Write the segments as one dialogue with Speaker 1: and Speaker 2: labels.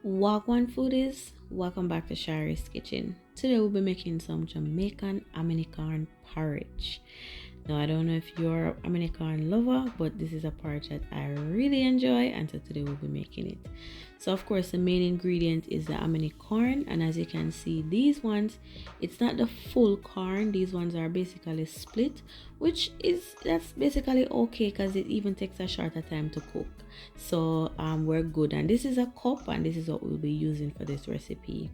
Speaker 1: Wagwan foodies, welcome back to Shari's Kitchen. Today we'll be making some Jamaican Hominy Corn porridge. Now I don't know if you're a hominy corn lover, but this is a porridge that I really enjoy, and so today we'll be making it. So of course the main ingredient is the hominy corn, and as you can see, these ones, it's not the full corn. These ones are basically split, which is that's basically okay because it even takes a shorter time to cook. So we're good, and this is a cup, and this is what we'll be using for this recipe.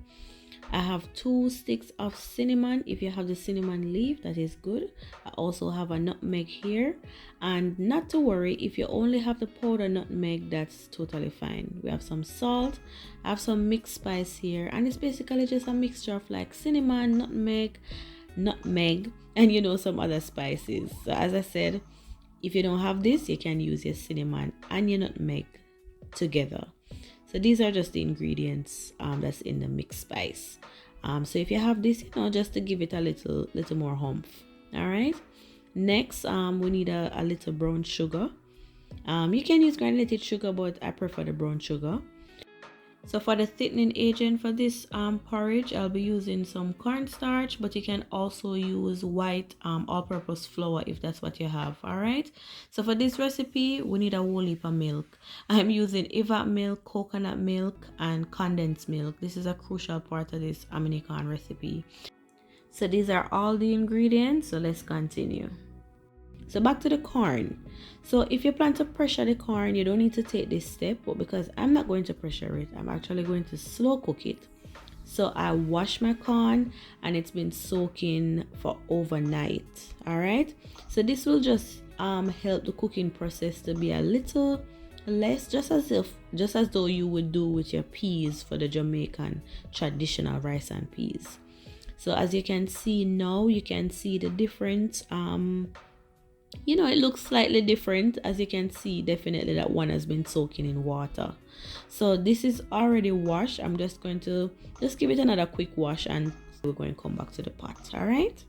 Speaker 1: I have 2 sticks of cinnamon. If you have the cinnamon leaf, that is good. I also have a nutmeg here, and not to worry, if you only have the powder nutmeg, that's totally fine. We have some salt. I have some mixed spice here, and it's basically just a mixture of like cinnamon, nutmeg, and some other spices. So as I said, if you don't have this, you can use your cinnamon and your nutmeg together. So these are just the ingredients that's in the mixed spice. So if you have this, just to give it a little more humph. All right. Next, we need a little brown sugar. You can use granulated sugar, but I prefer the brown sugar. So for the thickening agent for this porridge, I'll be using some cornstarch, but you can also use white all-purpose flour if that's what you have. All right. So for this recipe, we need a whole heap of milk. I'm using Evap milk, coconut milk, and condensed milk. This is a crucial part of this hominy corn recipe. So these are all the ingredients. So let's continue. So back to the corn. So if you plan to pressure the corn, you don't need to take this step, but because I'm not going to pressure it, I'm actually going to slow cook it. So I wash my corn and it's been soaking for overnight. All right. So this will just help the cooking process to be a little less, just as though you would do with your peas for the Jamaican traditional rice and peas. So as you can see now, you can see the difference. It looks slightly different. As you can see, definitely that one has been soaking in water. So this is already washed. I'm just going to give it another quick wash, and we're going to come back to the pot. All right.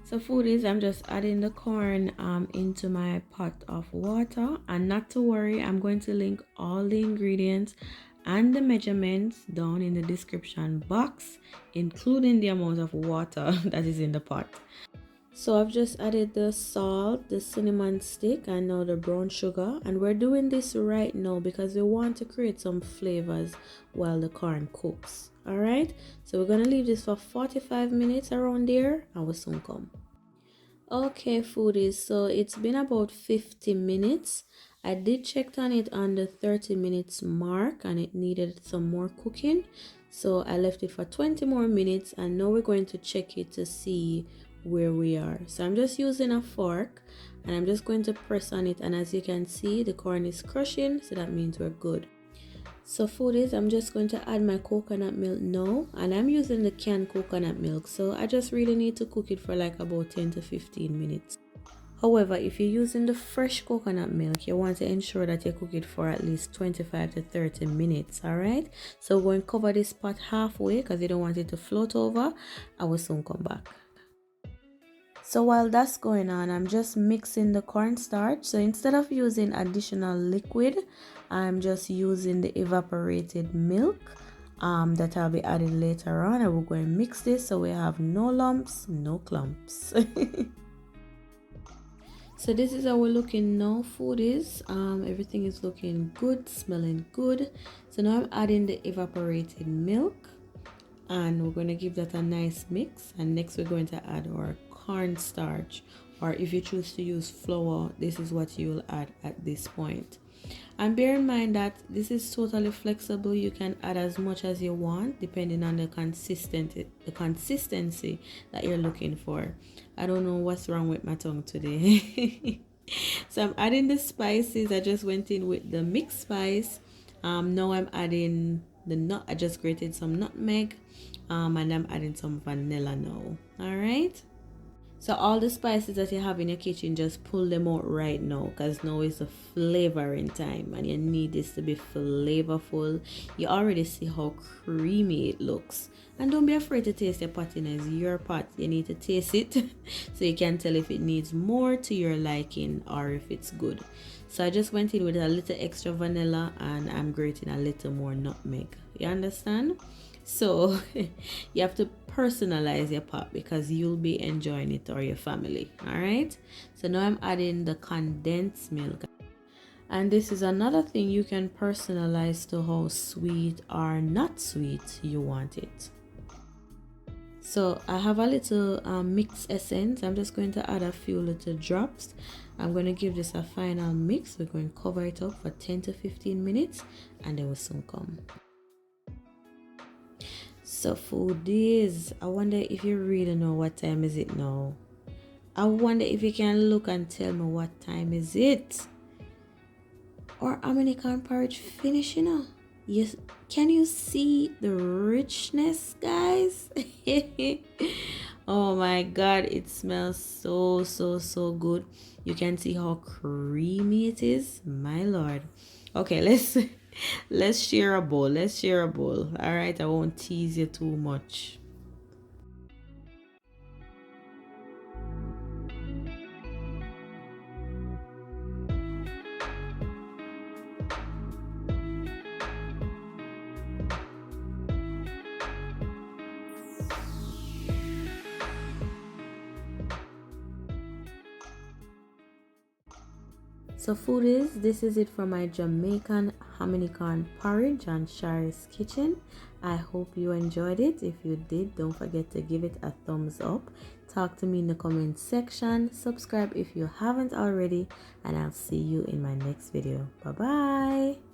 Speaker 1: So foodies, I'm just adding the corn into my pot of water, and not to worry, I'm going to link all the ingredients and the measurements down in the description box, including the amount of water that is in the pot. So I've just added the salt, the cinnamon stick, and now the brown sugar, and we're doing this right now because we want to create some flavors while the corn cooks. All right, so we're gonna leave this for 45 minutes around there, and we'll soon come. Okay foodies, so it's been about 50 minutes. I did check on it on the 30 minutes mark, and it needed some more cooking, so I left it for 20 more minutes, and now we're going to check it to see where we are. So I'm just using a fork, and I'm just going to press on it, and as you can see, the corn is crushing, so that means we're good. So foodies, I'm just going to add my coconut milk now, and I'm using the canned coconut milk, so I just really need to cook it for like about 10 to 15 minutes. However, if you're using the fresh coconut milk, you want to ensure that you cook it for at least 25 to 30 minutes. All right, so we're going to cover this pot halfway because you don't want it to float over. I will soon come back. So while that's going on, I'm just mixing the cornstarch. So instead of using additional liquid, I'm just using the evaporated milk that I'll be adding later on. And we're going to mix this so we have no lumps, no clumps. So this is how we're looking now, foodies. Everything is looking good, smelling good. So now I'm adding the evaporated milk, and we're going to give that a nice mix. And next we're going to add our cornstarch, or if you choose to use flour, this is what you'll add at this point. And bear in mind that this is totally flexible. You can add as much as you want depending on the consistency that you're looking for. I don't know what's wrong with my tongue today. So I'm adding the spices. I just went in with the mixed spice. Now I'm adding the nut. I just grated some nutmeg, and I'm adding some vanilla now. All right. So all the spices that you have in your kitchen, just pull them out right now, because now is the flavoring time and you need this to be flavorful. You already see how creamy it looks. And don't be afraid to taste your potting, as your pot. You need to taste it so you can tell if it needs more to your liking or if it's good. So I just went in with a little extra vanilla and I'm grating a little more nutmeg. You understand? So you have to personalize your pot because you'll be enjoying it, or your family. All right, so now I'm adding the condensed milk, and this is another thing you can personalize to how sweet or not sweet you want it. So I have a little mixed essence. I'm just going to add a few little drops. I'm going to give this a final mix. We're going to cover it up for 10 to 15 minutes and then we'll soon come. So foodies, I wonder if you really know what time is it now. I wonder if you can look and tell me what time is it. Or Hominy Corn porridge finishing up. Yes, can you see the richness, guys? Oh my god, it smells so good. You can see how creamy it is, my lord. Okay, let's share a bowl. Let's share a bowl. All right, I won't tease you too much. So foodies, this is it for my Jamaican Hominy Corn porridge on Shari's Kitchen. I hope you enjoyed it. If you did, don't forget to give it a thumbs up. Talk to me in the comment section. Subscribe if you haven't already, and I'll see you in my next video. Bye bye.